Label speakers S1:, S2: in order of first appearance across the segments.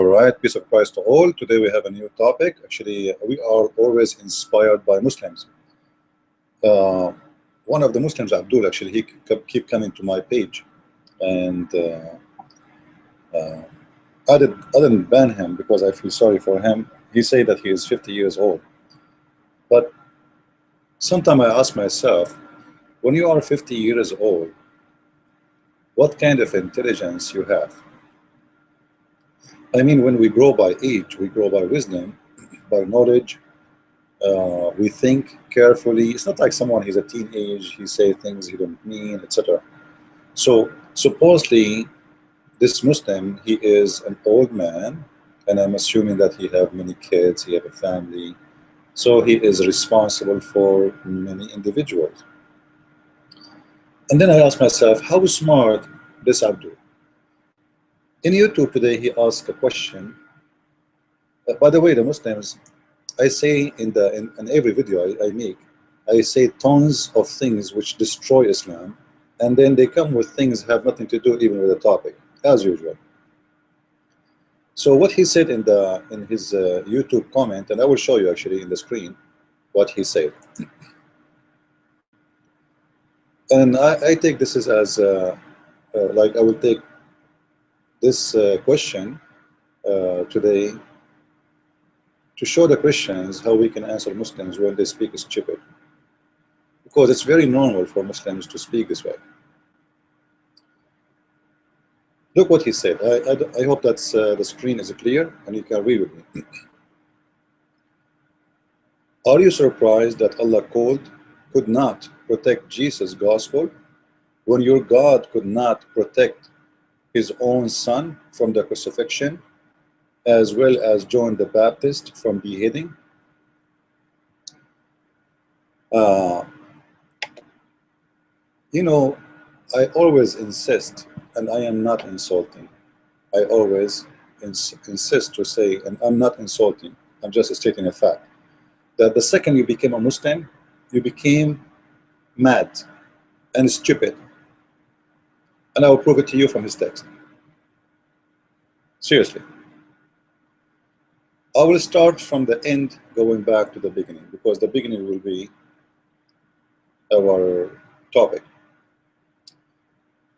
S1: All right, peace of Christ to all. Today we have a new topic. Actually, we are always inspired by Muslims. Uh, One of the Muslims, Abdul, actually, he keep coming to my page, and I didn't ban him because I feel sorry for him. He said that he is 50 years old, but sometimes I ask myself, when you are 50 years old, what kind of intelligence you have? I mean, when we grow by age, we grow by wisdom, by knowledge. We think carefully. It's not like someone he's a teenage, he say things he don't mean, etc. So supposedly this Muslim, he is an old man, and I'm assuming that he have many kids, he have a family, so he is responsible for many individuals. And then I ask myself, how smart this Abdul? In YouTube today, he asked a question. By the way, the Muslims, I say in every video I make, I say tons of things which destroy Islam, and then they come with things have nothing to do even with the topic, as usual. So what he said in his YouTube comment, and I will show you actually in the screen what he said, and I take this as like I will take this question today to show the Christians how we can answer Muslims when they speak stupid, because it's very normal for Muslims to speak this way. Look what he said. I hope that's the screen is clear and you can read with me. Are you surprised that Allah could not protect Jesus' gospel when your God could not protect his own son from the crucifixion, as well as John the Baptist from beheading? Uh, you know, I always insist, and I am not insulting. I always insist to say, and I'm not insulting, I'm just stating a fact, that the second you became a Muslim, you became mad and stupid. And I will prove it to you from his text. Seriously. I will start from the end going back to the beginning, because the beginning will be our topic.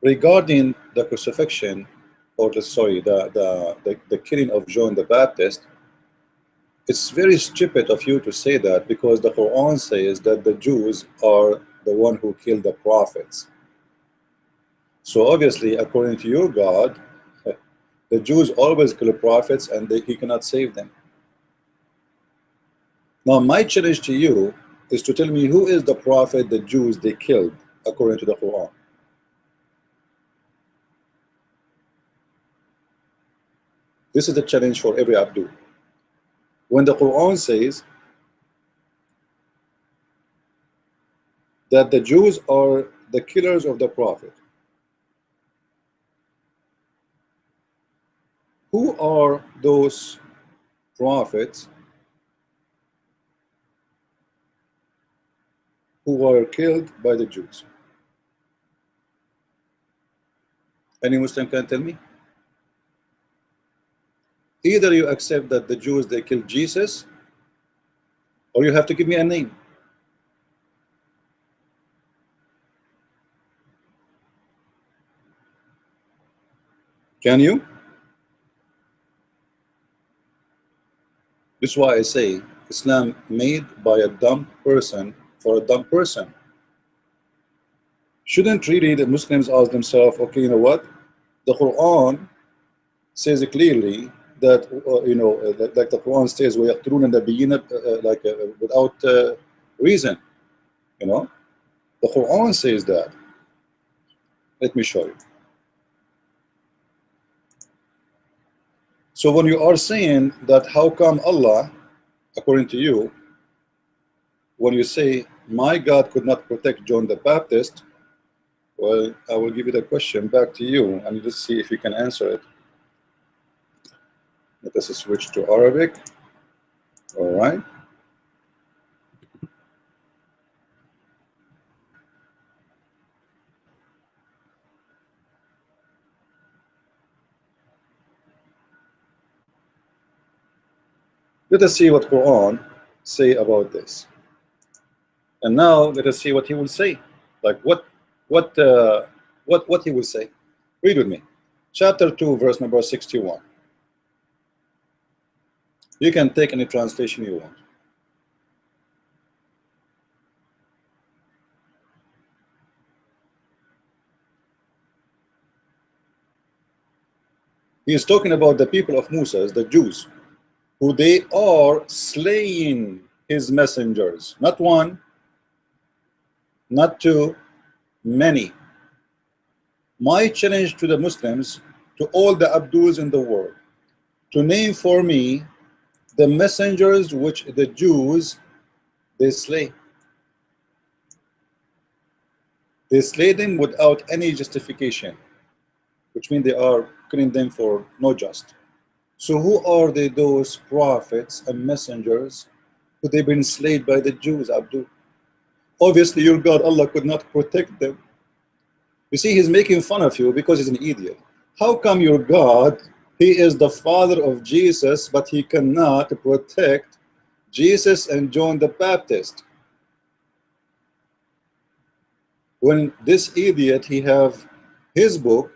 S1: Regarding the crucifixion, or the killing of John the Baptist, it's very stupid of you to say that, because the Quran says that the Jews are the one who killed the prophets. So obviously, according to your God, the Jews always kill prophets, and he cannot save them. Now, my challenge to you is to tell me who is the prophet the Jews they killed according to the Quran. This is the challenge for every Abdul. When the Quran says that the Jews are the killers of the prophet, who are those prophets who were killed by the Jews? Any Muslim can tell me? Either you accept that the Jews they killed Jesus, or you have to give me a name. Can you? This is why I say Islam made by a dumb person for a dumb person. Shouldn't really the Muslims ask themselves, okay, you know what? The Quran says clearly that, like the Quran says, وَيَقْتُلُونَ النَّبِيِّينَ without reason. You know, the Quran says that. Let me show you. So when you are saying that, how come Allah, according to you, when you say my God could not protect John the Baptist, well, I will give you the question back to you, and let's see if you can answer it. Let us switch to Arabic. All right. Let us see what Quran say about this. And now let us see what he will say. Like what what he will say. Read with me. Chapter 2, verse number 61. You can take any translation you want. He is talking about the people of Musa, the Jews, who they are slaying his messengers. Not one, not two, many. My challenge to the Muslims, to all the Abduls in the world, to name for me the messengers which the Jews they slay. They slay them without any justification, which means they are killing them for no just. So who are they, those prophets and messengers who they've been slayed by the Jews, Abdul? Obviously your God Allah could not protect them. You see, he's making fun of you because he's an idiot. How come your God, he is the father of Jesus, but he cannot protect Jesus and John the Baptist? When this idiot, he have his book,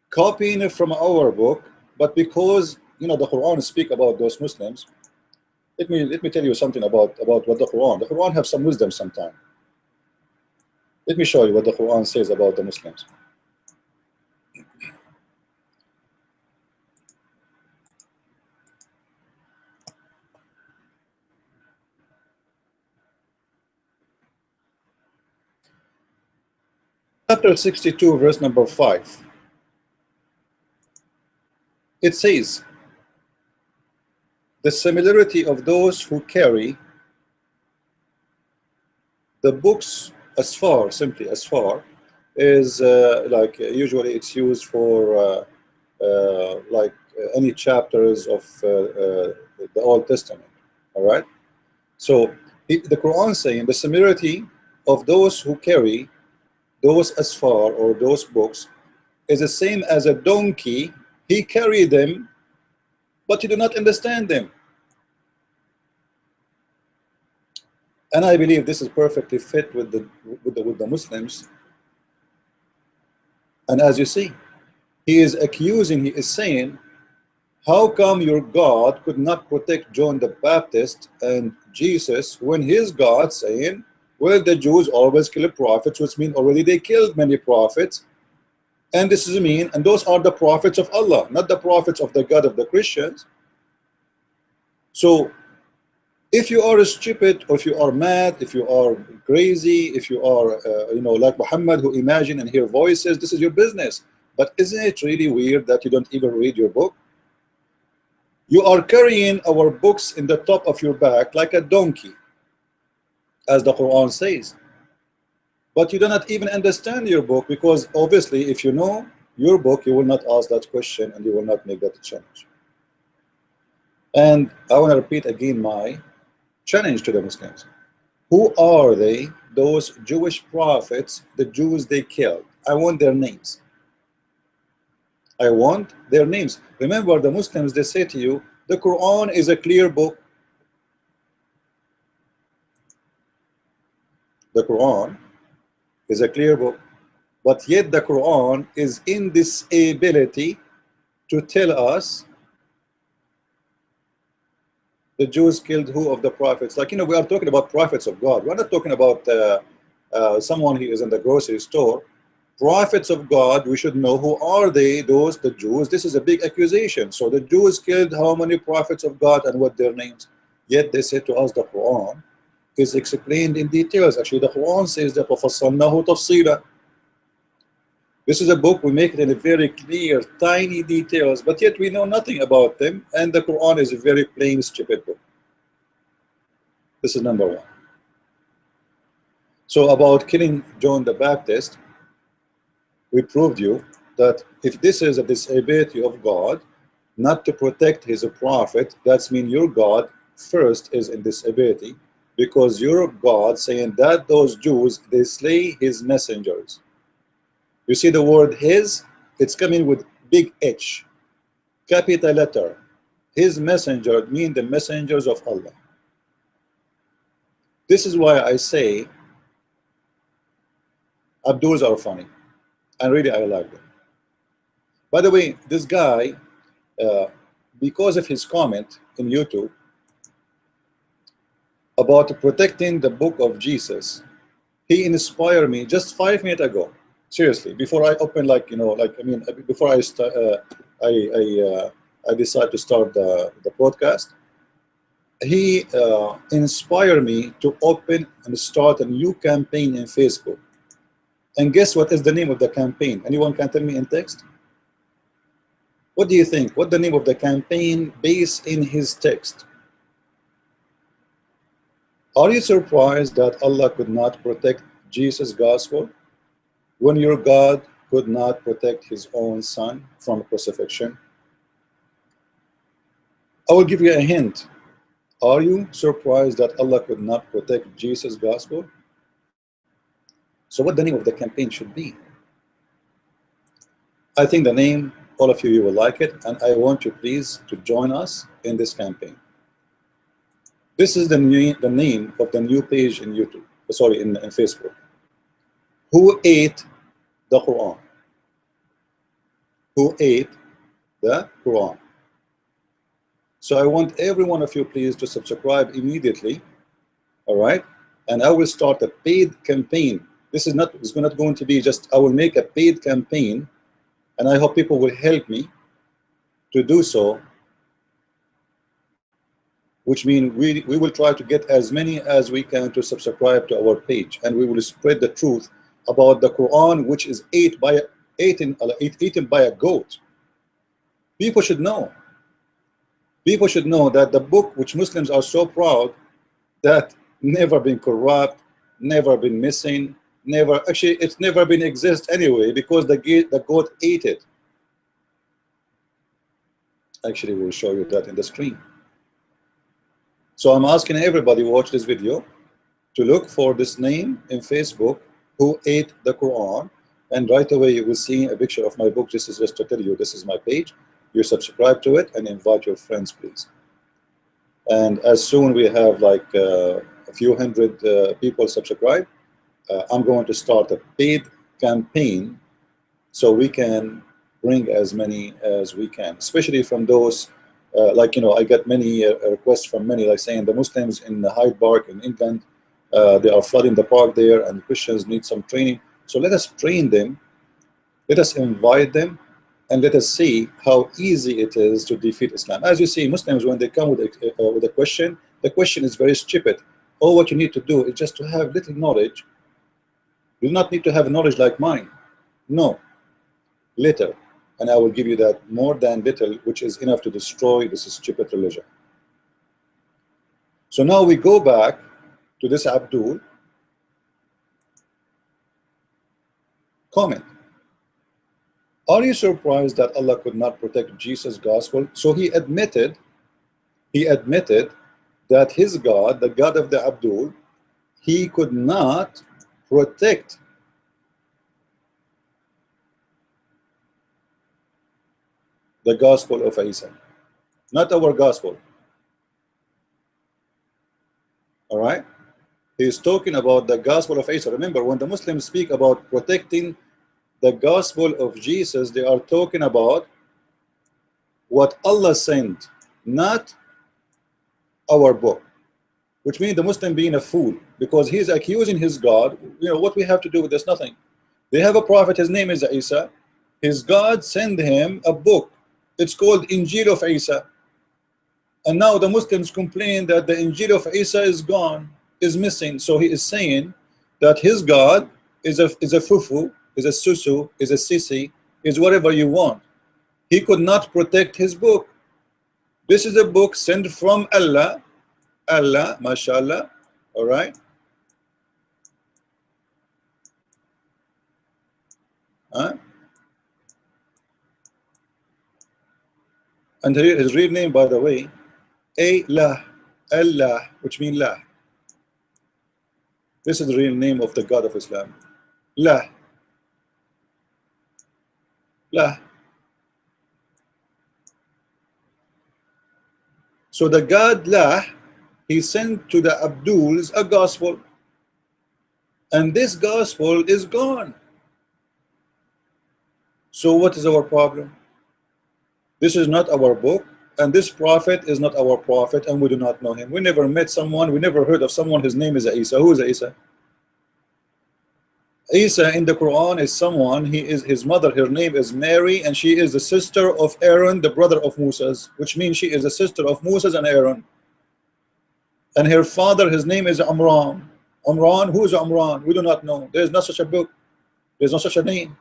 S1: copying it from our book, but because you know the Quran speak about those Muslims, let me tell you something about what the Quran have some wisdom sometimes. Let me show you what the Quran says about the Muslims. Chapter 62, verse number 5. It says, the similarity of those who carry the books as far, simply as far, is like usually it's used for like any chapters of the Old Testament. All right. So the Quran saying the similarity of those who carry those as far or those books is the same as a donkey. He carried them, but you do not understand them. And I believe this is perfectly fit with the Muslims. And as you see, he is accusing, he is saying, how come your God could not protect John the Baptist and Jesus when his God saying, well, the Jews always kill prophets, which means already they killed many prophets. And this is mean, and those are the prophets of Allah, not the prophets of the God of the Christians. So if you are stupid, or if you are mad, if you are crazy, if you are you know, like Muhammad, who imagine and hear voices, this is your business. But isn't it really weird that you don't even read your book? You are carrying our books in the top of your back like a donkey, as the Quran says. But you do not even understand your book, because obviously if you know your book, you will not ask that question and you will not make that challenge. And I want to repeat again my challenge to the Muslims. Who are they, those Jewish prophets, the Jews they killed? I want their names. I want their names. Remember, the Muslims, they say to you, the Quran is a clear book. The Quran is a clear book, but yet the Quran is in this ability to tell us the Jews killed who of the prophets. Like, you know, we are talking about prophets of God. We're not talking about someone who is in the grocery store. Prophets of God, we should know who are they, those, the Jews. This is a big accusation. So the Jews killed how many prophets of God and what their names? Yet they say to us the Quran is explained in details. Actually, the Quran says that وَفَصَّلْنَاهُ تَفْصِيلًا. This is a book, we make it in a very clear, tiny details, but yet we know nothing about them, and the Quran is a very plain, stupid book. This is number one. So about killing John the Baptist, we proved you that if this is a disability of God, not to protect his prophet, that's mean your God first is in disability, because your God saying that those Jews, they slay his messengers. You see the word his, it's coming with big H, capital letter, his messenger mean the messengers of Allah. This is why I say Abduls are funny, and really I like them. By the way, this guy, because of his comment in YouTube about protecting the book of Jesus, he inspired me just 5 minutes ago. Seriously, before I open, like, you know, like, I mean, before I start, I decide to start the podcast. He inspired me to open and start a new campaign in Facebook. And guess what is the name of the campaign? Anyone can tell me in text? What do you think? What the name of the campaign based in his text? Are you surprised that Allah could not protect Jesus' gospel when your God could not protect his own son from crucifixion? I will give you a hint. Are you surprised that Allah could not protect Jesus' gospel? So what the name of the campaign should be? I think the name, all of you will like it, and I want you please to join us in this campaign. This is the name of the new page in YouTube, sorry, in Facebook. Who ate the Quran? Who ate the Quran? So I want every one of you please to subscribe immediately, all right? And I will start a paid campaign. This is not, it's not going to be just, I will make a paid campaign, and I hope people will help me to do so, which means we will try to get as many as we can to subscribe to our page, and we will spread the truth about the Quran, which is eaten by a goat. People should know. People should know that the book which Muslims are so proud that never been corrupt, never been missing, never, actually it's never been exist anyway, because the goat ate it. Actually, we'll show you that in the screen. So I'm asking everybody who watch this video to look for this name in Facebook, Who Ate the Quran, and right away you will see a picture of my book. This is just to tell you this is my page. You subscribe to it and invite your friends, please. And as soon we have like a few hundred people subscribe, I'm going to start a paid campaign so we can bring as many as we can, especially from those like, you know, I get many requests from many, like saying the Muslims in the Hyde Park in England, they are flooding the park there, and Christians need some training. So let us train them, let us invite them, and let us see how easy it is to defeat Islam. As you see, Muslims, when they come with a question, the question is very stupid. All what you need to do is just to have little knowledge. You do not need to have knowledge like mine. No, little. And I will give you that more than little, which is enough to destroy this stupid religion. So now we go back to this Abdul comment. Are you surprised that Allah could not protect Jesus' gospel? So he admitted that his God, the God of the Abdul, he could not protect the gospel of Isa, not our gospel. All right, he's talking about the gospel of Isa. Remember, when the Muslims speak about protecting the gospel of Jesus, they are talking about what Allah sent, not our book. Which means the Muslim being a fool, because he's accusing his God. You know what we have to do with this? Nothing. They have a prophet, his name is Isa. His God sent him a book. It's called Injil of Isa. And now the Muslims complain that the Injil of Isa is gone, is missing. So he is saying that his God is a fufu, is a susu, is a sisi, is whatever you want. He could not protect his book. This is a book sent from Allah. Allah, mashallah. All right. And his real name, by the way, Allah, which means La. This is the real name of the God of Islam. La. La. So the God Lah, he sent to the Abduls a gospel, and this gospel is gone. So what is our problem? This is not our book, and this prophet is not our prophet, and we do not know him. We never met someone, we never heard of someone, his name is Isa. Who is Isa? Isa in the Quran is someone, his mother, her name is Mary, and she is the sister of Aaron, the brother of Moses, which means she is the sister of Moses and Aaron. And her father, his name is Amran. Amran, who is Amran? We do not know. There is not such a book. There is no such a name.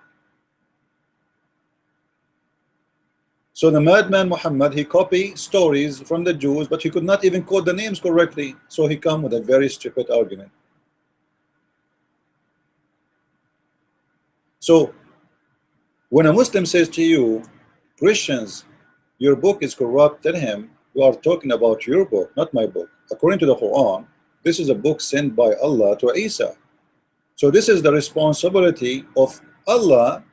S1: So the madman Muhammad, he copied stories from the Jews, but he could not even quote the names correctly. So he come with a very stupid argument. So when a Muslim says to you, Christians, your book is corrupt, tell him, you are talking about your book, not my book. According to the Quran, this is a book sent by Allah to Isa. So this is the responsibility of Allah,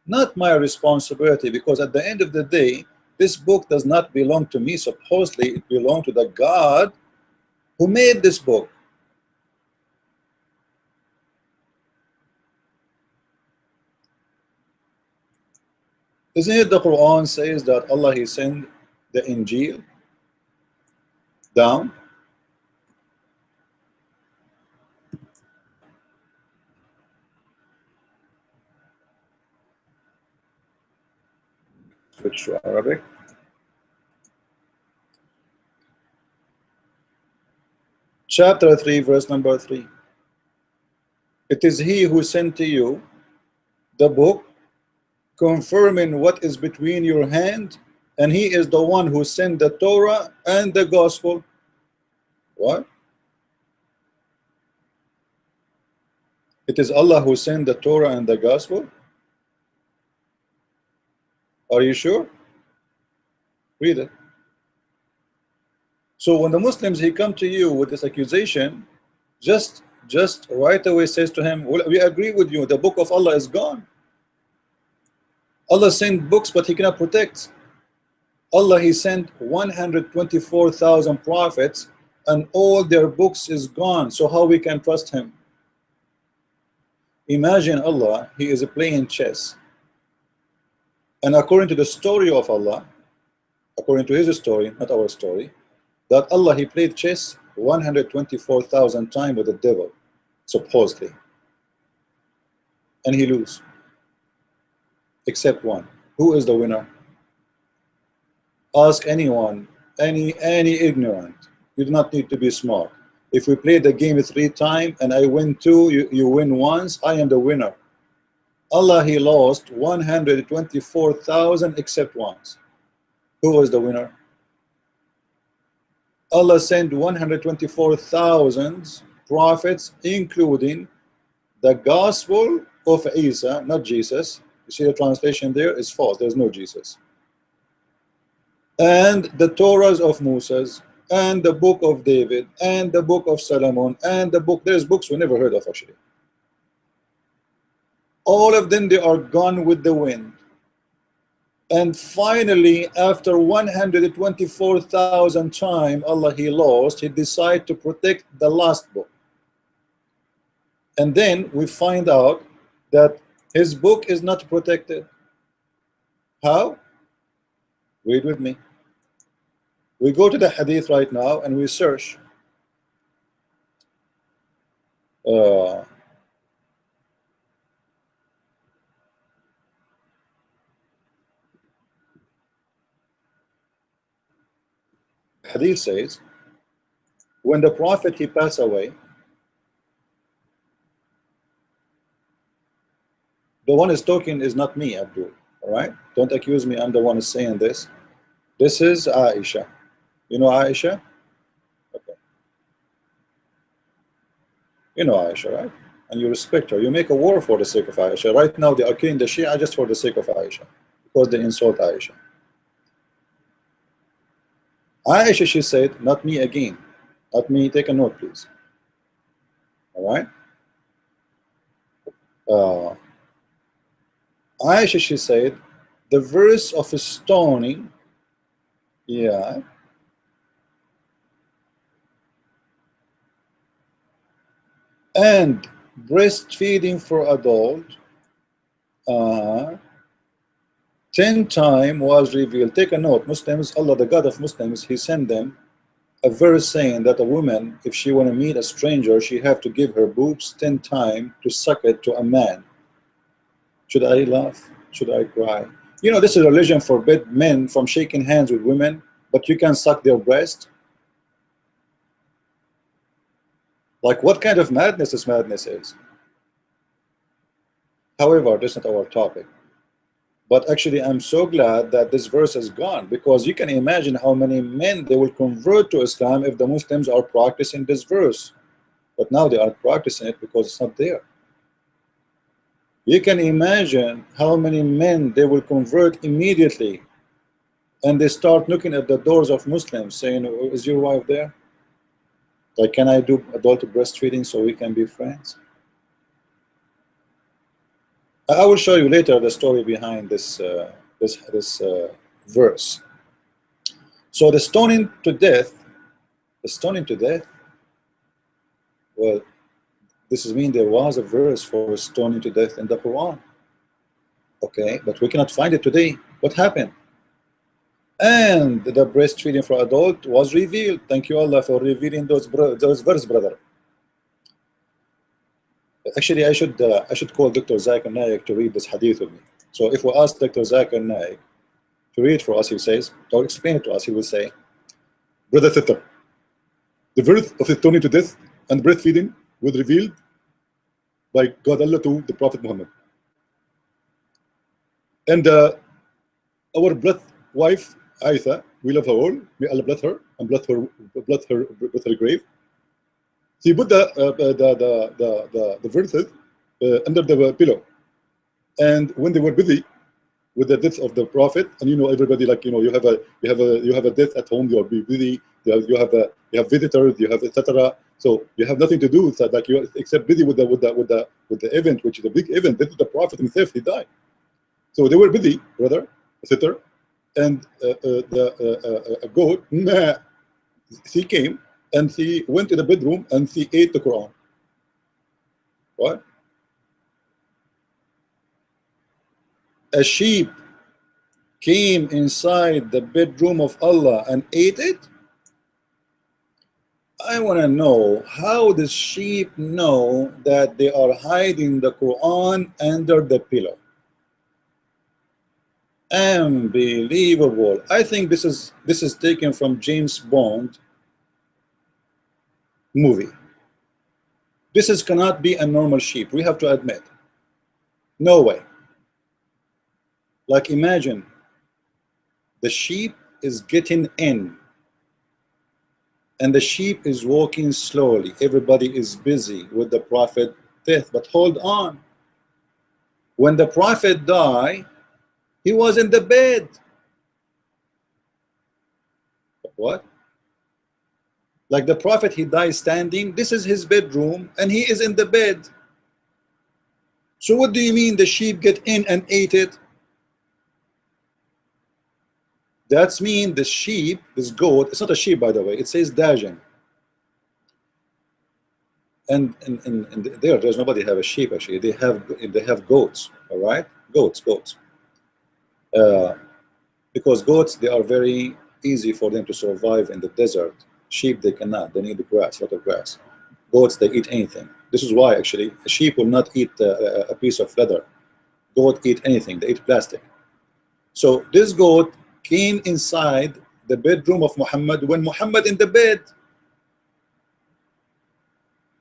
S1: not my responsibility, because at the end of the day, this book does not belong to me. Supposedly, it belongs to the God who made this book. Isn't it the Quran says that Allah, he sent the Injil down? Switch to Arabic. Chapter 3, verse number 3. It is he who sent to you the book, confirming what is between your hand, and he is the one who sent the Torah and the gospel. What? It is Allah who sent the Torah and the gospel? Are you sure? Read it. So when the Muslims, he come to you with this accusation, just right away says to him, well, we agree with you, the book of Allah is gone. Allah sent books, but he cannot protect. Allah, he sent 124,000 prophets, and all their books is gone. So how we can trust him? Imagine Allah, he is playing chess, and according to the story of Allah, according to his story, not our story, that Allah, he played chess 124,000 times with the devil, supposedly, and he lose, except one. Who is the winner? Ask anyone, any ignorant. You do not need to be smart. If we play the game 3 times and I win 2, you win once, I am the winner. Allah, he lost 124,000 except once. Who was the winner? Allah sent 124,000 prophets, including the gospel of Isa, not Jesus. You see the translation there is false. There's no Jesus. And the Torahs of Moses, and the book of David, and the book of Solomon, and the book, there's books we never heard of actually. All of them, they are gone with the wind. And finally, after 124,000 times Allah, he lost, he decided to protect the last book. And then we find out that his book is not protected. How? Read with me. We go to the hadith right now and we search hadith says, when the prophet he passed away, the one is talking is not me, Abdul. All right, don't accuse me. I'm the one who's saying this. This is Aisha. You know Aisha? Okay. You know Aisha, right? And you respect her. You make a war for the sake of Aisha. Right now, they are killing the Shia just for the sake of Aisha, because they insult Aisha. Aisha, she said, not me again. Not me. Take a note, please. All right. Aisha, she said, the verse of stoning, yeah, And breastfeeding for adult, 10 times was revealed. Take a note, Muslims, Allah, the God of Muslims, He sent them a verse saying that a woman, if she want to meet a stranger, she have to give her boobs 10 times to suck it to a man. Should I laugh? Should I cry? You know, this is a religion forbid men from shaking hands with women, but you can suck their breast. Like, what kind of madness this madness is? However, that's not our topic. But actually, I'm so glad that this verse is gone, because you can imagine how many men they will convert to Islam if the Muslims are practicing this verse. But now they aren't practicing it because it's not there. You can imagine how many men they will convert immediately, and they start looking at the doors of Muslims saying, "Oh, is your wife there? Like, can I do adult breastfeeding so we can be friends?" I will show you later the story behind this verse. So the stoning to death, well, this is mean there was a verse for stoning to death in the Quran. Okay, but we cannot find it today. What happened? And the breastfeeding for adult was revealed. Thank you, Allah, for revealing those verses, brother. Actually, I should call Dr. Zakir Naik to read this hadith with me. So if we ask Dr. Zakir Naik to read for us, he says, or explain it to us, he will say, "Brother Sitter, the verse of stoning to death and breastfeeding was revealed by God Allah to the Prophet Muhammad. And our blessed wife, Aisha, we love her all. May Allah bless her and bless her grave. She put the verses under the pillow, and when they were busy with the death of the Prophet, and you know everybody, like, you know, you have a death at home, you'll be busy. You have visitors, you have etc. So you have nothing to do, so like, you except busy with the event, which is a big event. This is the Prophet himself, he died. So they were busy, brother, sister, and a goat, she came and she went to the bedroom and she ate the Quran. What? A sheep came inside the bedroom of Allah and ate it? I want to know, how does sheep know that they are hiding the Quran under the pillow? Unbelievable. I think this is taken from James Bond movie. This cannot be a normal sheep, we have to admit. No way. Like, imagine the sheep is getting in, and the sheep is walking slowly. Everybody is busy with the Prophet death. But hold on, when the Prophet died, he was in the bed. What? Like, the Prophet, he died standing. This is his bedroom and he is in the bed. So what do you mean the sheep get in and ate it? That's mean the sheep, this goat, it's not a sheep, by the way, it says Dajan. And there's nobody have a sheep, actually. They have goats, all right? Goats. Because goats, they are very easy for them to survive in the desert. Sheep, they cannot. They need the grass, a lot of grass. Goats, they eat anything. This is why, actually, a sheep will not eat a piece of leather. Goat eat anything. They eat plastic. So this goat came inside the bedroom of Muhammad when Muhammad in the bed,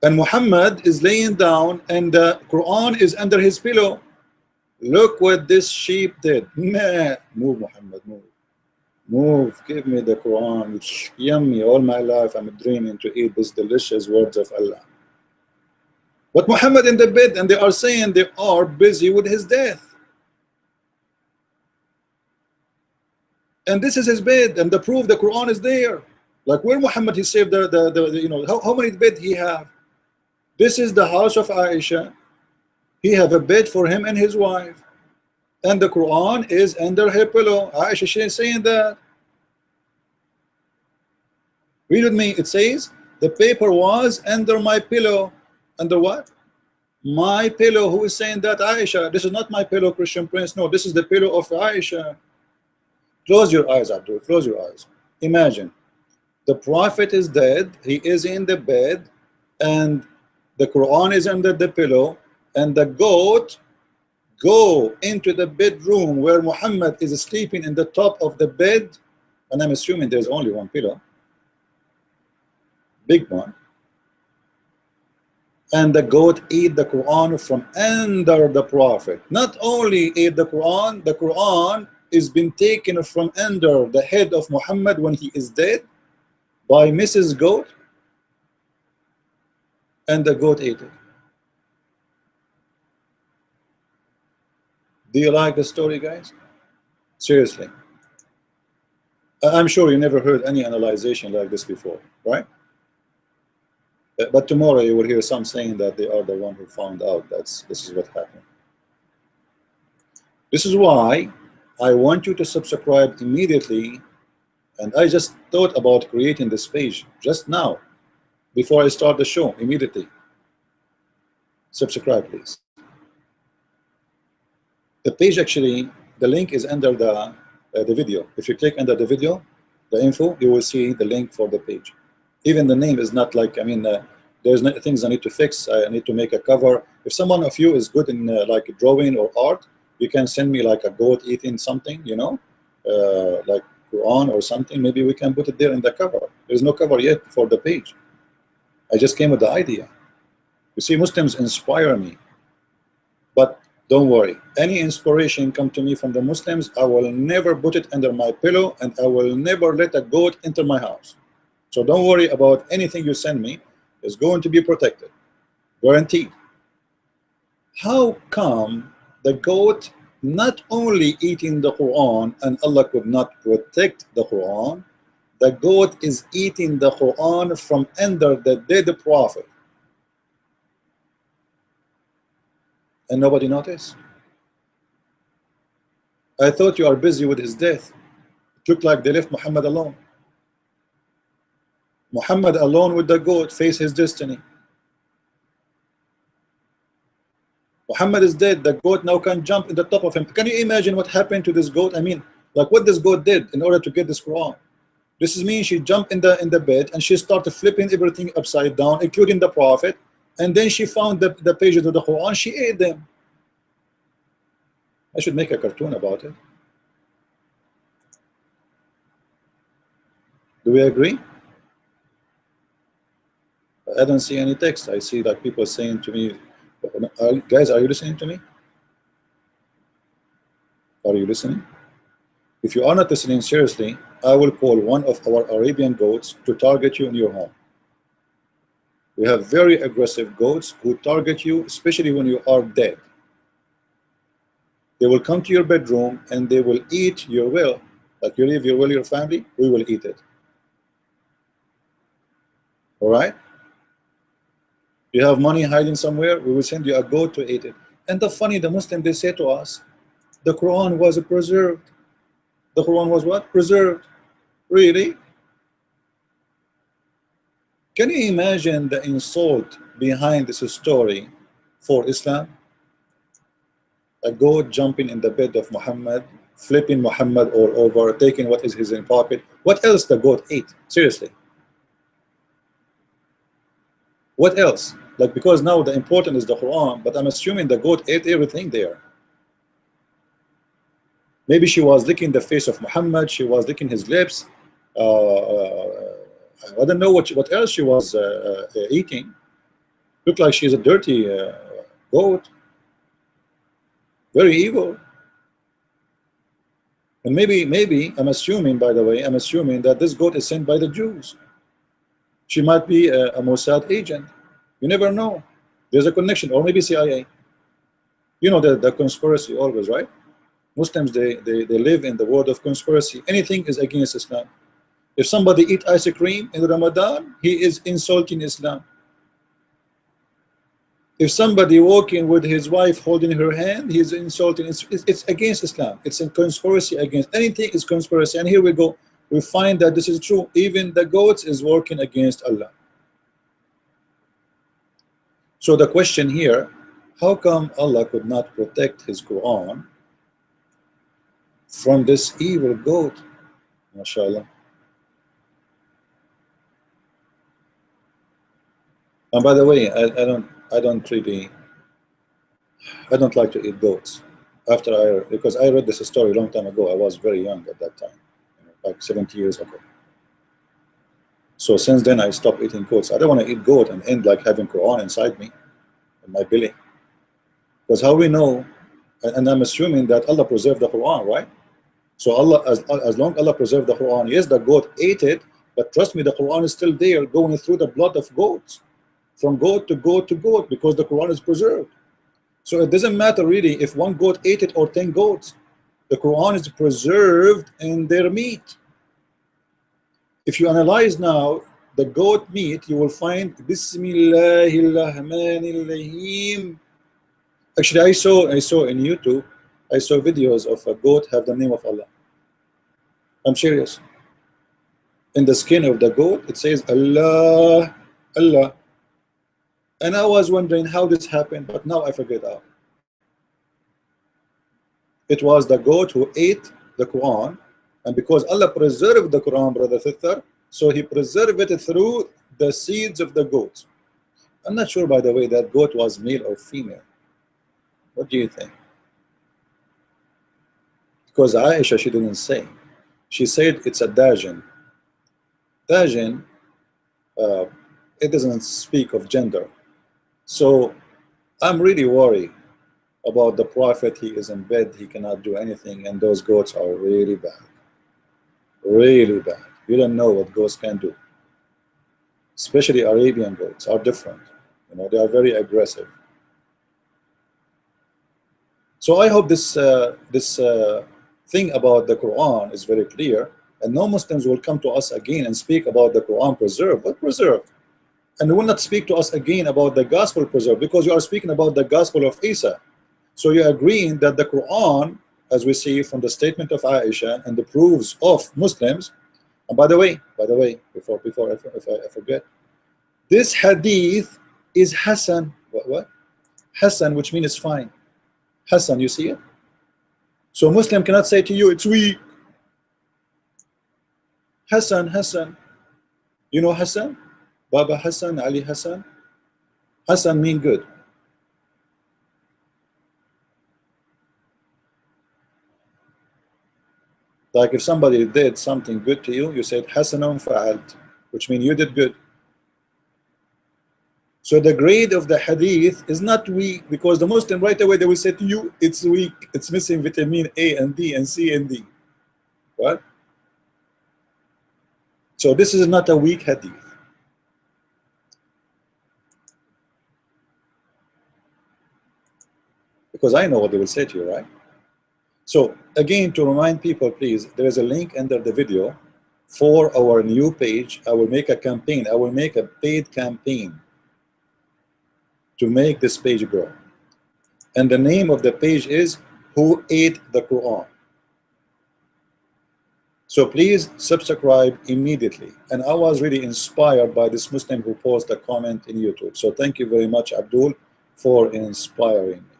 S1: and Muhammad is laying down and the Quran is under his pillow. Look what this sheep did. Move, Muhammad, move, give me the Quran. It's yummy. All my life I'm dreaming to eat these delicious words of Allah. But Muhammad in the bed, and they are saying they are busy with his death. And this is his bed, and the proof the Quran is there. Like, where Muhammad he saved the you know, how many bed he have? This is the house of Aisha. He have a bed for him and his wife, and the Quran is under her pillow. Aisha, she is saying that. Read with me. It says the paper was under my pillow. Under what? My pillow. Who is saying that? Aisha. This is not my pillow, Christian Prince. No, this is the pillow of Aisha. Close your eyes, Abdul. Close your eyes. Imagine the Prophet is dead. He is in the bed, and the Quran is under the pillow, and the goat go into the bedroom where Muhammad is sleeping in the top of the bed, and I'm assuming there's only one pillow, big one, and the goat ate the Quran from under the Prophet. Not only ate the Quran is been taken from under the head of Muhammad when he is dead by Mrs. Goat, and the goat ate it. Do you like the story, guys? Seriously. I'm sure you never heard any analyzation like this before, right? But tomorrow you will hear some saying that they are the one who found out this is what happened. This is why I want you to subscribe immediately, and I just thought about creating this page just now before I start the show. Immediately subscribe, please. The page, actually, the link is under the video. If you click under the video, the info, you will see the link for the page. Even the name is not like, I mean, there's things I need to fix. I need to make a cover. If someone of you is good in like drawing or art, you can send me like a goat eating something, you know, like Quran or something. Maybe we can put it there in the cover. There's no cover yet for the page. I just came with the idea. You see, Muslims inspire me. But don't worry, any inspiration come to me from the Muslims, I will never put it under my pillow, and I will never let a goat enter my house. So don't worry about anything you send me. It's going to be protected, guaranteed. How come the goat not only eating the Quran and Allah could not protect the Quran, the goat is eating the Quran from under the dead Prophet, and nobody noticed? I thought you are busy with his death. It looked like they left Muhammad alone. Muhammad alone with the goat face his destiny. Muhammad is dead. The goat now can jump in the top of him. Can you imagine what happened to this goat? I mean, like what this goat did in order to get this Quran. This is mean she jumped in the bed and she started flipping everything upside down, including the Prophet. And then she found the pages of the Quran. She ate them. I should make a cartoon about it. Do we agree? I don't see any text. I see like people saying to me, guys, are you listening to me? Are you listening? If you are not listening seriously, I will call one of our Arabian goats to target you in your home. We have very aggressive goats who target you, especially when you are dead. They will come to your bedroom and they will eat your will. Like you leave your will, your family, we will eat it. All right? You have money hiding somewhere, we will send you a goat to eat it. And the funny, the Muslim, they say to us, the Quran was preserved. The Quran was what? Preserved. Really? Can you imagine the insult behind this story for Islam? A goat jumping in the bed of Muhammad, flipping Muhammad all over, taking what is his in pocket. What else the goat ate? Seriously. What else? Like, because now the important is the Quran, but I'm assuming the goat ate everything there. Maybe she was licking the face of Muhammad, she was licking his lips. I don't know what else she was eating. Looked like she's a dirty goat. Very evil. And maybe, I'm assuming, by the way, I'm assuming that this goat is sent by the Jews. She might be a Mossad agent. You never know. There's a connection, or maybe CIA. You know the conspiracy always, right? Muslims, they live in the world of conspiracy. Anything is against Islam. If somebody eat ice cream in Ramadan, he is insulting Islam. If somebody walking with his wife holding her hand, he is insulting. It's against Islam. It's a conspiracy against. Anything is conspiracy. And here we go. We find that this is true. Even the goats is working against Allah. So the question here, how come Allah could not protect his Quran from this evil goat? MashaAllah. And by the way, I don't like to eat goats. Because I read this story a long time ago. I was very young at that time, like 70 years ago. So since then I stopped eating goats. I don't want to eat goat and end like having Quran inside me, in my belly. Because how we know, and I'm assuming that Allah preserved the Quran, right? So Allah, as long Allah preserved the Quran, yes, the goat ate it, but trust me, the Quran is still there, going through the blood of goats, from goat to goat to goat, because the Quran is preserved. So it doesn't matter really if one goat ate it or 10 goats. The Quran is preserved in their meat. If you analyze now the goat meat, you will find Bismillahirrahmanirrahim. Actually, I saw in YouTube, I saw videos of a goat have the name of Allah. I'm serious. In the skin of the goat, it says Allah, Allah. And I was wondering how this happened, but now I figured out. It was the goat who ate the Quran, and because Allah preserved the Quran, brother sister, so he preserved it through the seeds of the goat. I'm not sure, by the way, that goat was male or female. What do you think? Because Aisha, she didn't say. She said it's a dajin. Dajin, it doesn't speak of gender. So I'm really worried about the Prophet. He is in bed, he cannot do anything, and those goats are really bad. Really bad. You don't know what goats can do. Especially Arabian goats are different. You know, they are very aggressive. So I hope this thing about the Quran is very clear, and no Muslims will come to us again and speak about the Quran preserved. What preserved? And they will not speak to us again about the gospel preserved, because you are speaking about the gospel of Isa. So you're agreeing that the Quran, as we see from the statement of Aisha and the proofs of Muslims, and by the way, before I forget, this hadith is Hassan. What? Hassan, which means it's fine. Hassan, you see it? So Muslim cannot say to you, it's weak. Hassan. You know Hassan? Baba Hassan, Ali Hassan? Hassan mean good. Like if somebody did something good to you, you said Hasanun fa'alt, which means you did good. So the grade of the hadith is not weak, because the Muslim right away they will say to you, it's weak, it's missing vitamin A and B and C and D. What? So this is not a weak hadith. Because I know what they will say to you, right? So again, to remind people, please, there is a link under the video for our new page. I will make a campaign. I will make a paid campaign to make this page grow. And the name of the page is Who Ate the Quran? So please subscribe immediately. And I was really inspired by this Muslim who posted a comment in YouTube. So thank you very much, Abdul, for inspiring me.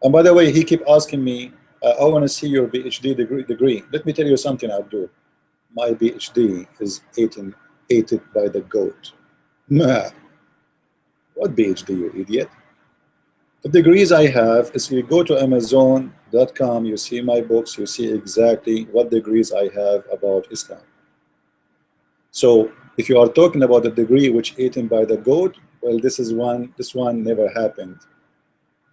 S1: And by the way, he keep asking me, I want to see your PhD degree. Let me tell you something, Abdul. My PhD is eaten by the goat. Nah. What PhD, you idiot? The degrees I have is, you go to Amazon.com, you see my books, you see exactly what degrees I have about Islam. So if you are talking about the degree which eaten by the goat, well, this one never happened.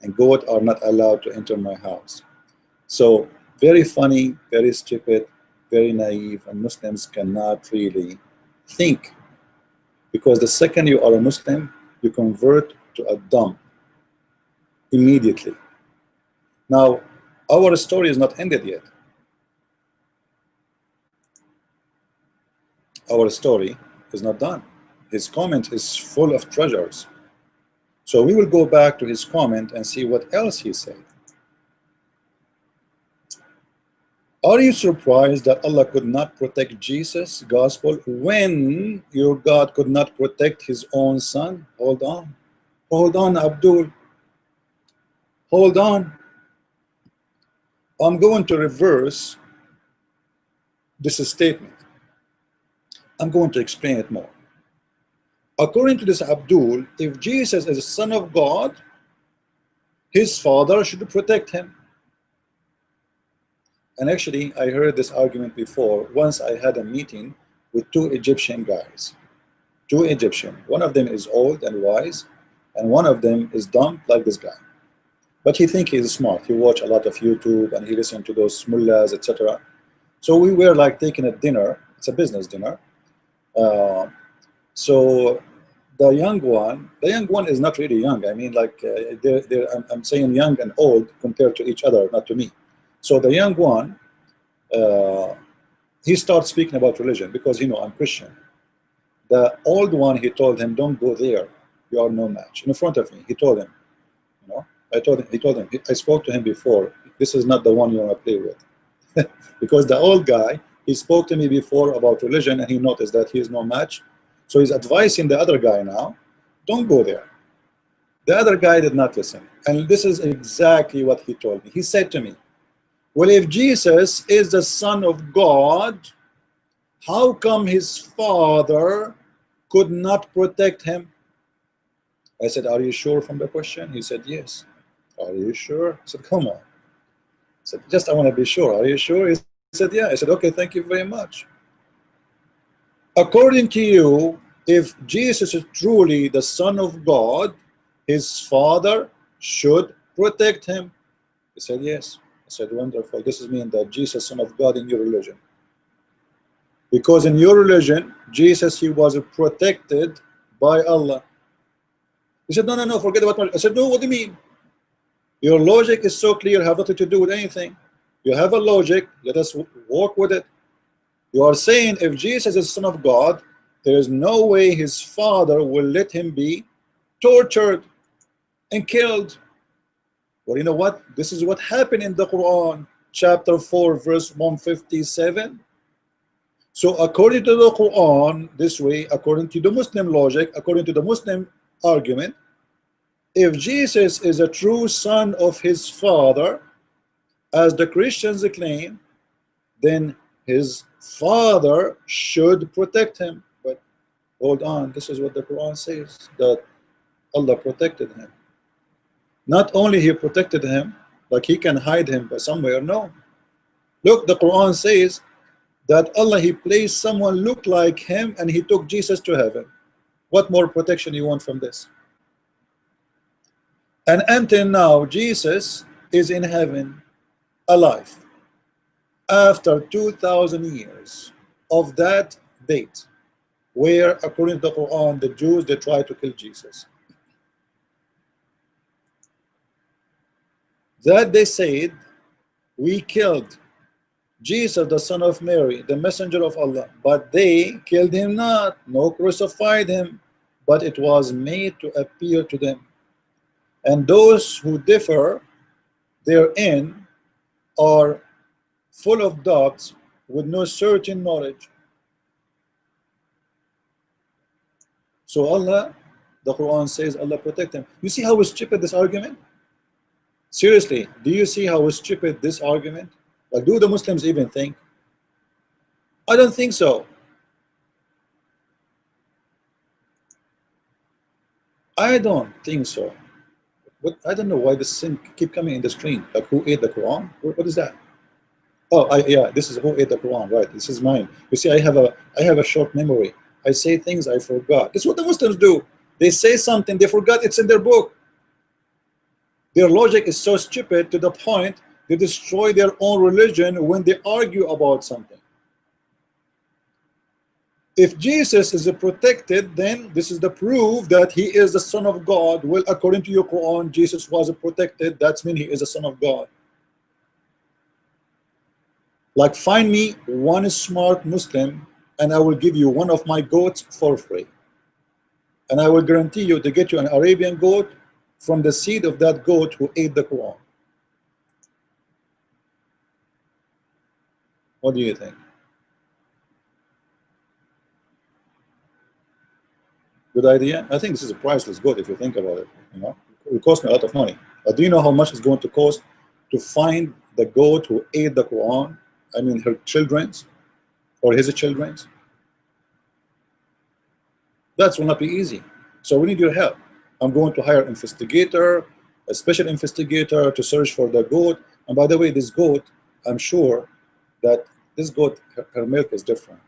S1: And goat are not allowed to enter my house. So very funny, very stupid, very naive, and Muslims cannot really think, because the second you are a Muslim, you convert to a dumb immediately. Now, our story is not ended yet. Our story is not done. His comment is full of treasures. So we will go back to his comment and see what else he said. Are you surprised that Allah could not protect Jesus' gospel when your God could not protect his own son? Hold on, Abdul, hold on. I'm going to reverse this statement. I'm going to explain it more. According to this Abdul, if Jesus is a son of God, his father should protect him. And actually, I heard this argument before. Once I had a meeting with two Egyptian guys. Two Egyptian. One of them is old and wise, and one of them is dumb like this guy. But he thinks he's smart. He watch a lot of YouTube and he listen to those mullahs, etc. So we were like taking a dinner. It's a business dinner. So the young one is not really young. I mean, like I'm saying young and old compared to each other, not to me. So the young one, he starts speaking about religion because I'm Christian. The old one, he told him, "Don't go there. You are no match." In front of me, he told him, He told him, I spoke to him before. This is not the one you want to play with, because the old guy, he spoke to me before about religion, and he noticed that he is no match. So he's advising the other guy now, don't go there. The other guy did not listen, and this is exactly what he told me. He said to me, well, if Jesus is the Son of God, how come his father could not protect him? I said, are you sure from the question? He said, yes. Are you sure? I said, come on. I said, just I want to be sure. Are you sure? He said, yeah. I said, okay, thank you very much. According to you, if Jesus is truly the Son of God, his father should protect him. He said, yes. I said, wonderful. This is mean that Jesus, Son of God, in your religion. Because in your religion, Jesus, he was protected by Allah. He said, no, forget about it. I said, no, what do you mean? Your logic is so clear, have nothing to do with anything. You have a logic, let us work with it. You are saying if Jesus is the Son of God, there is no way his father will let him be tortured and killed. Well, you know what? This is what happened in the Quran, chapter 4, verse 157. So according to the Quran, this way, according to the Muslim logic, according to the Muslim argument, if Jesus is a true son of his father, as the Christians claim, then his father should protect him. But hold on, this is what the Quran says, that Allah protected him. Not only he protected him, like he can hide him by somewhere, no. Look, the Quran says that Allah, he placed someone look like him and he took Jesus to heaven. What more protection you want from this? And until now, Jesus is in heaven, alive. After 2,000 years of that date, where according to the Quran, the Jews, they tried to kill Jesus. That they said, we killed Jesus, the son of Mary, the messenger of Allah, but they killed him not, no crucified him, but it was made to appear to them. And those who differ therein are full of doubts with no certain knowledge. So Allah, the Quran says, Allah protect him. You see how stupid this argument? Seriously, do you see how stupid this argument? Like, do the Muslims even think? I don't think so. I don't think so. But I don't know why this thing keep coming in the screen. Like, who ate the Quran? What is that? Oh, yeah, this is who ate the Quran, right? This is mine. You see, I have a short memory. I say things I forgot. This is what the Muslims do. They say something, they forgot it's in their book. Their logic is so stupid to the point they destroy their own religion when they argue about something. If Jesus is protected, then this is the proof that he is the Son of God. Well, according to your Quran, Jesus was protected. That means he is a Son of God. Like, find me one smart Muslim and I will give you one of my goats for free. And I will guarantee you to get you an Arabian goat from the seed of that goat who ate the Quran. What do you think? Good idea? I think this is a priceless good if you think about it. You know, it will cost me a lot of money. But do you know how much it's going to cost to find the goat who ate the Quran? I mean, her children's or his children's. That will not be easy. So we need your help. I'm going to hire an investigator, a special investigator to search for the goat. And by the way, this goat, I'm sure that this goat, her milk is different.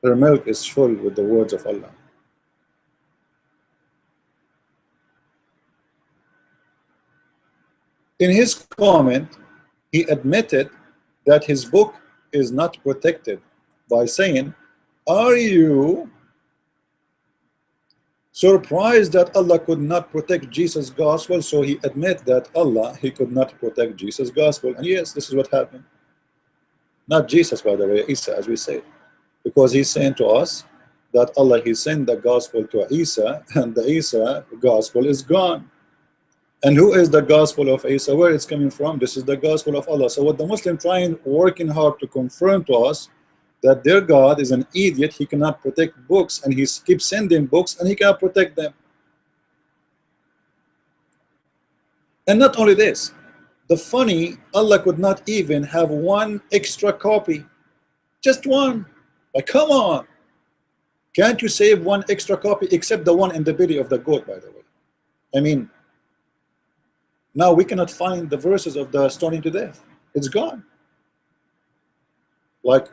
S1: Her milk is full with the words of Allah. In his comment, he admitted that his book is not protected by saying, are you surprised that Allah could not protect Jesus' gospel? So he admit that Allah, he could not protect Jesus' gospel. And yes, this is what happened. Not Jesus, by the way, Isa, as we say. Because he's saying to us that Allah, he sent the gospel to Isa, and the Isa gospel is gone. And who is the gospel of Isa? Where it's coming from? This is the gospel of Allah. So what the Muslim trying, working hard to confirm to us, that their God is an idiot, he cannot protect books, and he keeps sending books, and he cannot protect them. And not only this, the funny, Allah could not even have one extra copy, just one. Like, come on, can't you save one extra copy, except the one in the belly of the goat, by the way? I mean, now we cannot find the verses of the stoning to death. It's gone. Like,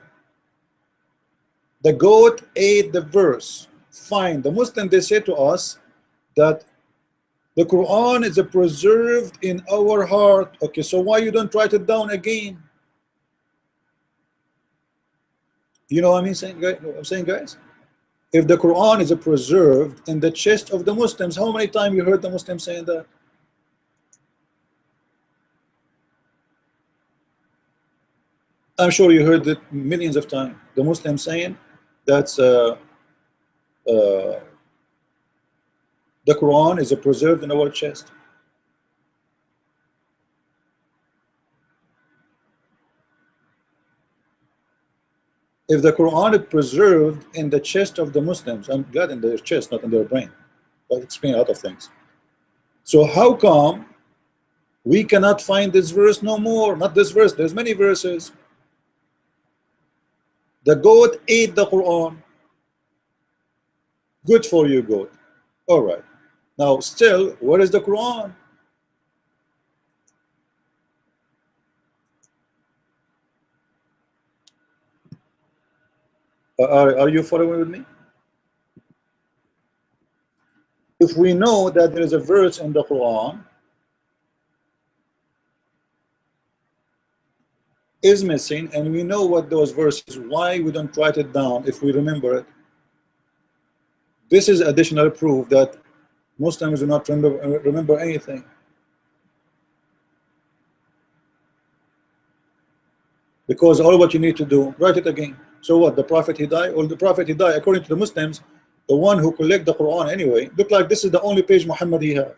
S1: the goat ate the verse. Fine. The Muslim, they say to us that the Quran is preserved in our heart. Okay, so why you don't write it down again? You know what I'm saying, guys? If the Quran is preserved in the chest of the Muslims, how many times you heard the Muslims saying that? I'm sure you heard it millions of times. The Muslims saying that the Quran is preserved in our chest. If the Quran is preserved in the chest of the Muslims, I'm glad in their chest, not in their brain. That explains a lot of things. So how come we cannot find this verse no more? Not this verse, there's many verses. The goat ate the Quran. Good for you, goat. All right. Now, still, where is the Quran? Are you following with me? If we know that there is a verse in the Quran is missing, and we know what those verses, why we don't write it down if we remember it? This is additional proof that Muslims do not remember anything. Because all what you need to do, write it again. So what, the Prophet he died? Or the Prophet he died, according to the Muslims, the one who collect the Quran anyway, look like this is the only page Muhammad he had.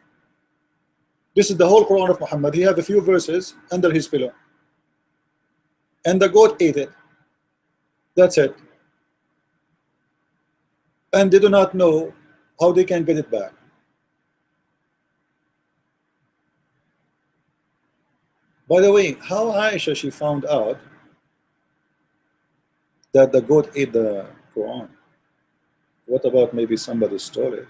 S1: This is the whole Quran of Muhammad. He had a few verses under his pillow. And the goat ate it. That's it. And they do not know how they can get it back. By the way, how Aisha she found out that the goat ate the Quran? What about maybe somebody stole it?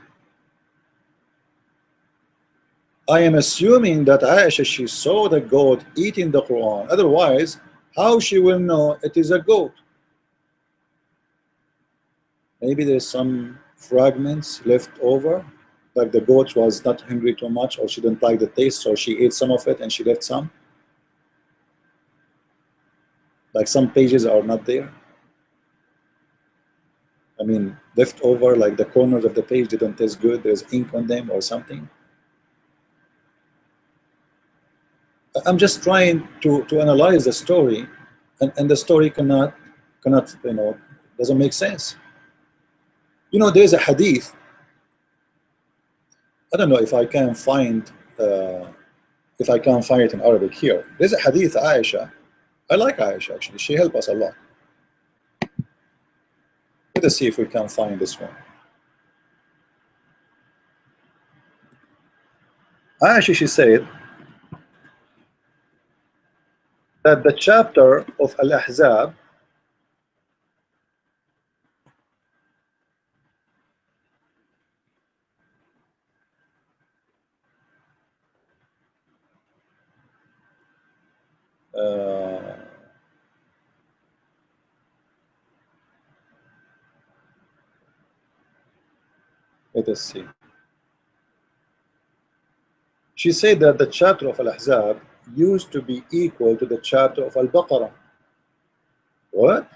S1: I am assuming that Aisha she saw the goat eating the Quran. Otherwise, how she will know it is a goat? Maybe there's some fragments left over, like the goat was not hungry too much, or she didn't like the taste, so she ate some of it and she left some. Like some pages are not there. I mean, left over, like the corners of the page didn't taste good, there's ink on them or something. I'm just trying to analyze the story, and the story cannot, you know, doesn't make sense. You know, there's a hadith. I don't know if I can find it in Arabic here. There's a hadith Aisha. I like Aisha actually. She helped us a lot. Let us see if we can find this one. Aisha, she said that the chapter of Al-Ahzab let us see. She said that the chapter of Al-Ahzab used to be equal to the chapter of Al-Baqarah. What?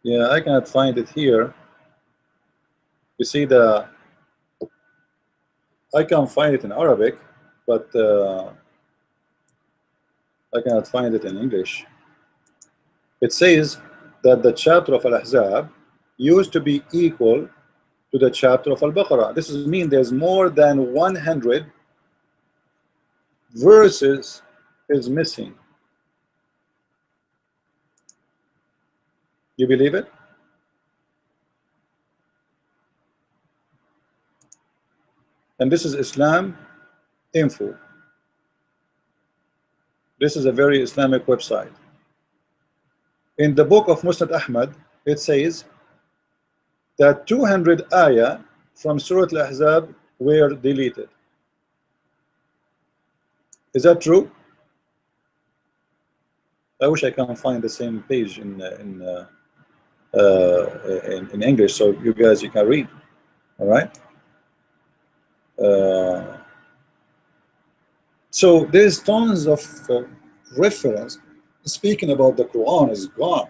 S1: Yeah, I cannot find it here. You see, I can find it in Arabic, but I cannot find it in English. It says that the chapter of Al-Ahzab used to be equal to the chapter of Al-Baqarah. This means there's more than 100 verses is missing. You believe it? And this is Islam Info. This is a very Islamic website. In the book of Musnad Ahmad, it says that 200 ayah from Surah Al-Ahzab were deleted. Is that true? I wish I can find the same page in English, so you guys you can read. All right. So there's tons of reference speaking about the Quran is gone.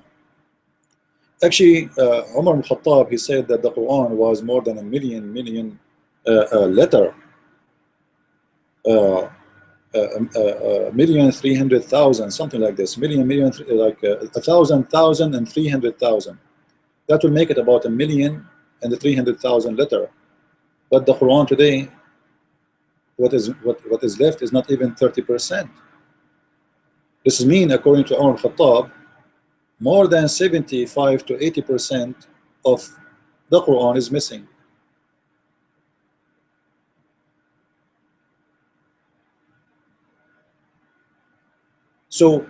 S1: Actually, Umar al-Khattab, he said that the Quran was more than a million letter. 1,300,000, something like this. Like 1,000 and 300,000. That will make it about 1,300,000 letter. But the Quran today, what is left is not even 30%. This means, according to Umar al-Khattab, more than 75 to 80% of the Quran is missing. So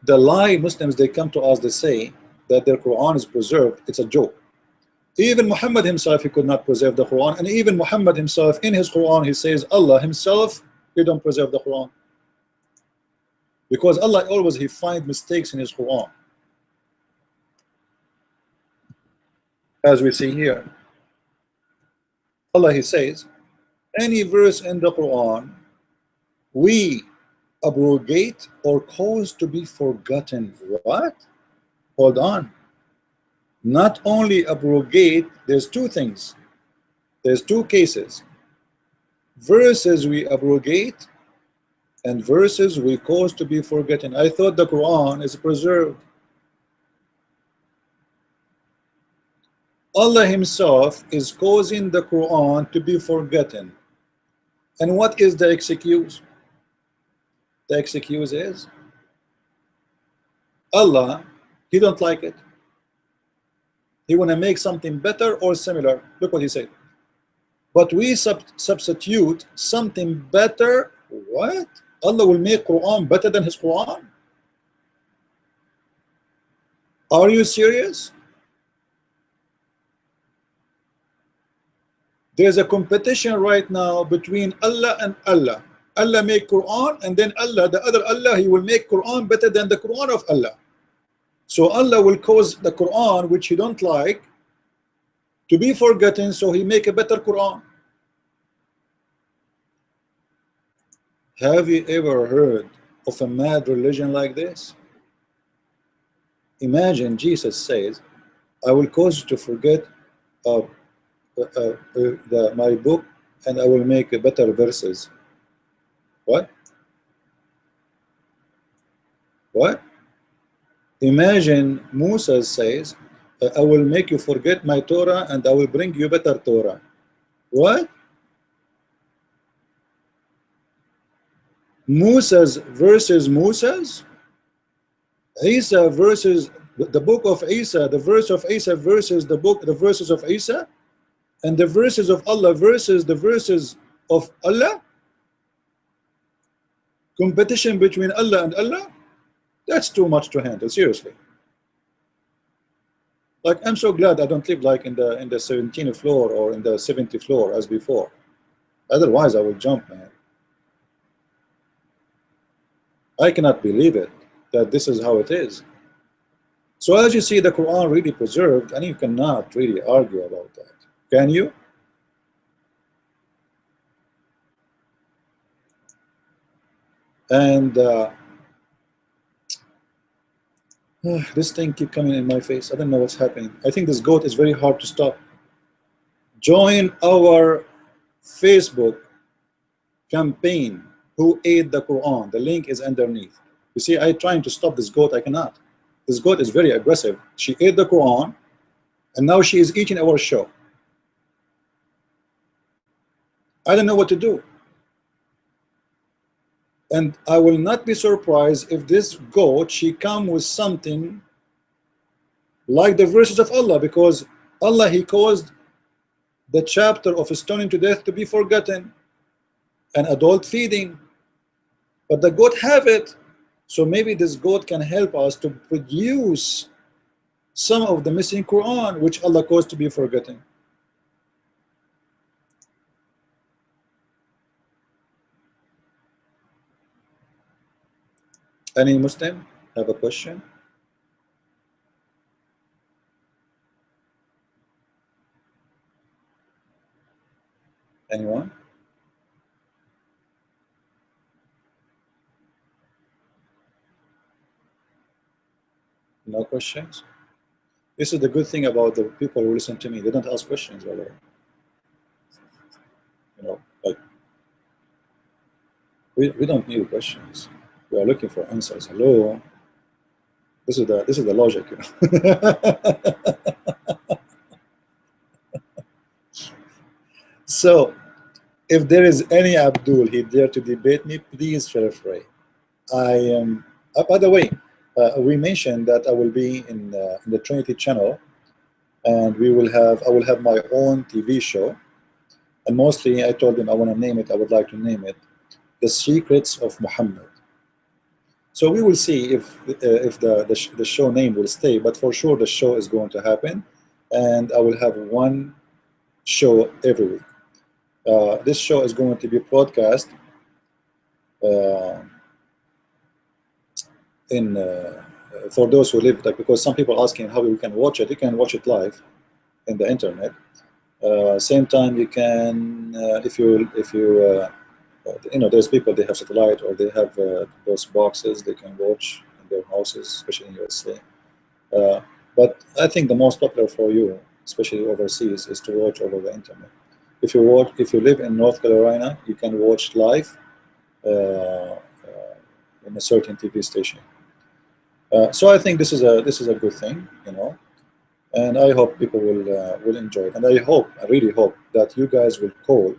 S1: the lie Muslims, they come to us, they say that their Quran is preserved. It's a joke. Even Muhammad himself, he could not preserve the Quran. And even Muhammad himself, in his Quran, he says Allah himself, he don't preserve the Quran. Because Allah always, he find mistakes in his Quran. As we see here. Allah, he says, any verse in the Quran, we abrogate or cause to be forgotten. What? Hold on. Not only abrogate, there's two things. There's two cases. Verses we abrogate and verses we cause to be forgotten. I thought the Quran is preserved. Allah himself is causing the Quran to be forgotten. And what is the excuse? The excuse is Allah, he don't like it. He want to make something better or similar. Look what he said. But we substitute something better. What? Allah will make Quran better than his Quran? Are you serious? There's a competition right now between Allah and Allah. Allah make Quran, and then Allah, the other Allah, he will make Quran better than the Quran of Allah. So Allah will cause the Quran, which he don't like, to be forgotten, so he make a better Quran. Have you ever heard of a mad religion like this? Imagine Jesus says, I will cause you to forget my book, and I will make better verses. What? What? Imagine Musa says, I will make you forget my Torah and I will bring you better Torah. What? Musa's versus Musa's? Isa versus the book of Isa, the verse of Isa versus the verses of Isa, and the verses of Allah versus the verses of Allah? Competition between Allah and Allah? That's too much to handle, seriously. Like, I'm so glad I don't live like in the 17th floor or in the 70th floor as before. Otherwise I will jump, man. I cannot believe it that this is how it is. So as you see, the Quran really preserved, and you cannot really argue about that. Can you? And this thing keep coming in my face. I don't know what's happening. I think this goat is very hard to stop. Join our Facebook campaign, Who Ate the Quran. The link is underneath. You see, I'm trying to stop this goat. I cannot. This goat is very aggressive. She ate the Quran, and now she is eating our show. I don't know what to do. And I will not be surprised if this goat, she come with something like the verses of Allah, because Allah, He caused the chapter of stoning to death to be forgotten and adult feeding, but the goat have it. So maybe this goat can help us to produce some of the missing Quran which Allah caused to be forgotten. Any Muslim have a question? Anyone? No questions? This is the good thing about the people who listen to me. They don't ask questions, by the way. You know, like we don't need questions. We are looking for answers. Hello. This is the logic, you know. So if there is any Abdul he dare to debate me, please feel free. I am by the way, we mentioned that I will be in the Trinity channel, and I will have my own TV show, and mostly I told him I want to name it, I would like to name it The Secrets of Muhammad. So we will see if the show name will stay, but for sure the show is going to happen, and I will have one show every week. This show is going to be broadcast for those who live, like, because some people asking how we can watch it. You can watch it live in the internet. Same time you can, if you you know, there's people, they have satellite or they have those boxes, they can watch in their houses, especially in USA. But I think the most popular for you, especially overseas, is to watch over the internet. If you live in North Carolina, you can watch live in a certain TV station. So I think this is a good thing, you know, and I hope people will enjoy it, and I really hope that you guys will call,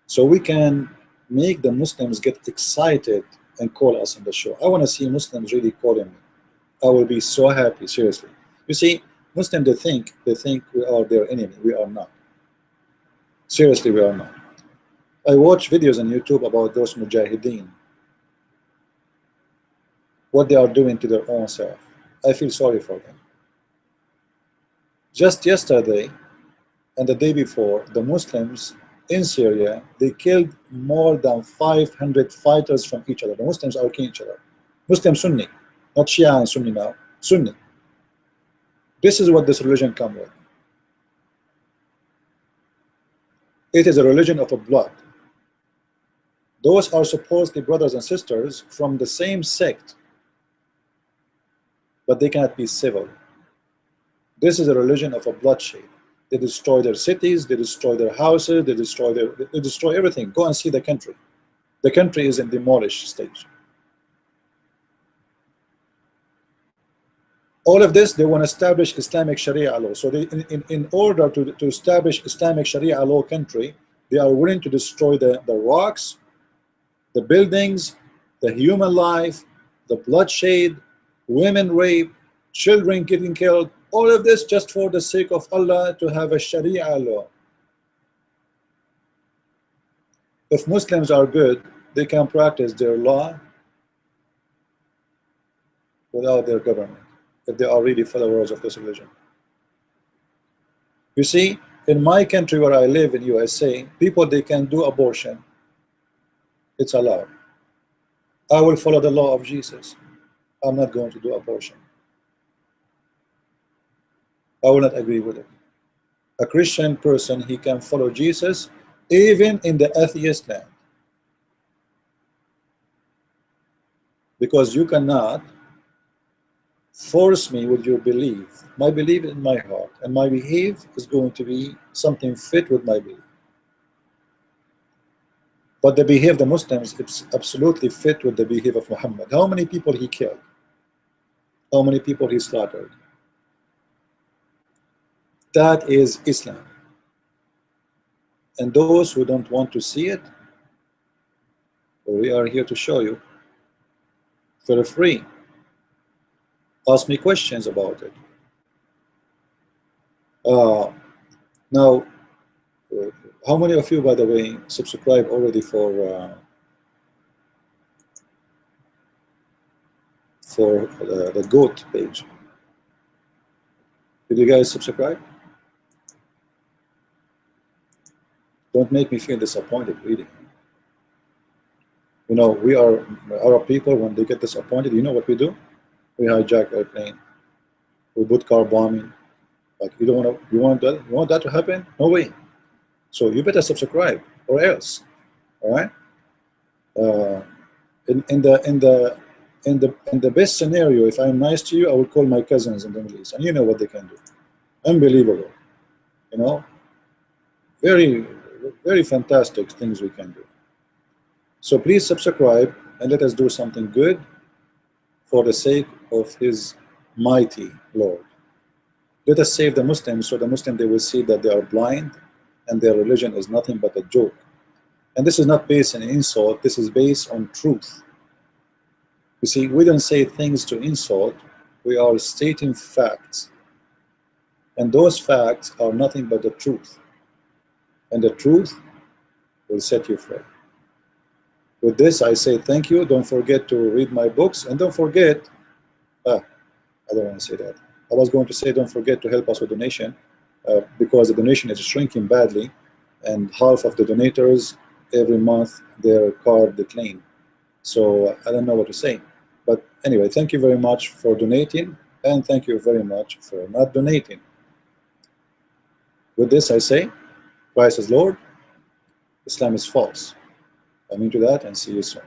S1: so we can make the Muslims get excited and call us on the show. I want to see Muslims really calling me. I will be so happy, seriously. You see, Muslims, they think we are their enemy. We are not. Seriously, we are not. I watch videos on YouTube about those mujahideen, what they are doing to their own self. I feel sorry for them. Just yesterday and the day before, the Muslims in Syria, they killed more than 500 fighters from each other. The Muslims are killing each other. Muslim Sunni, not Shia and Sunni now, Sunni. This is what this religion comes with. It is a religion of a blood. Those are supposedly brothers and sisters from the same sect, but they cannot be civil. This is a religion of a bloodshed. They destroy their cities, they destroy their houses, they destroy everything. Go and see the country. The country is in demolished stage. All of this, they want to establish Islamic Sharia law. So they, in order to establish Islamic Sharia law country, they are willing to destroy the rocks, the buildings, the human life, the bloodshed, women rape, children getting killed, all of this just for the sake of Allah to have a Sharia law. If Muslims are good, they can practice their law without their government, if they are really followers of this religion. You see, in my country where I live in USA, people, they can do abortion. It's allowed. I will follow the law of Jesus. I'm not going to do abortion. I will not agree with it. A Christian person, he can follow Jesus even in the atheist land. Because you cannot force me with your belief. My belief is in my heart, and my belief is going to be something fit with my belief. But the behavior of the Muslims, it's absolutely fit with the behavior of Muhammad. How many people he killed? How many people he slaughtered? That is Islam. And those who don't want to see it, we are here to show you for free. Ask me questions about it. Now, how many of you, by the way, subscribe already for the GOAT page? Did you guys subscribe? Don't make me feel disappointed reading. You know, we are Arab people. When they get disappointed, you know what we do? We hijack airplane. We put car bombing. Like, you don't want to. You want that to happen? No way. So you better subscribe, or else. All right. In the best scenario, if I'm nice to you, I will call my cousins in the Middle East, and you know what they can do. Unbelievable. You know, very, very fantastic things we can do. So please subscribe and let us do something good for the sake of His mighty Lord. Let us save the Muslims, so the Muslims, they will see that they are blind and their religion is nothing but a joke. And this is not based on insult, this is based on truth. You see, we don't say things to insult, we are stating facts. And those facts are nothing but the truth. And the truth will set you free. With this, I say thank you. Don't forget to read my books. And don't forget, I don't want to say that. I was going to say don't forget to help us with donation, because the donation is shrinking badly. And half of the donators, every month, their card decline. So I don't know what to say. But anyway, thank you very much for donating. And thank you very much for not donating. With this, I say, Christ is Lord, Islam is false. I'm into that, and see you soon.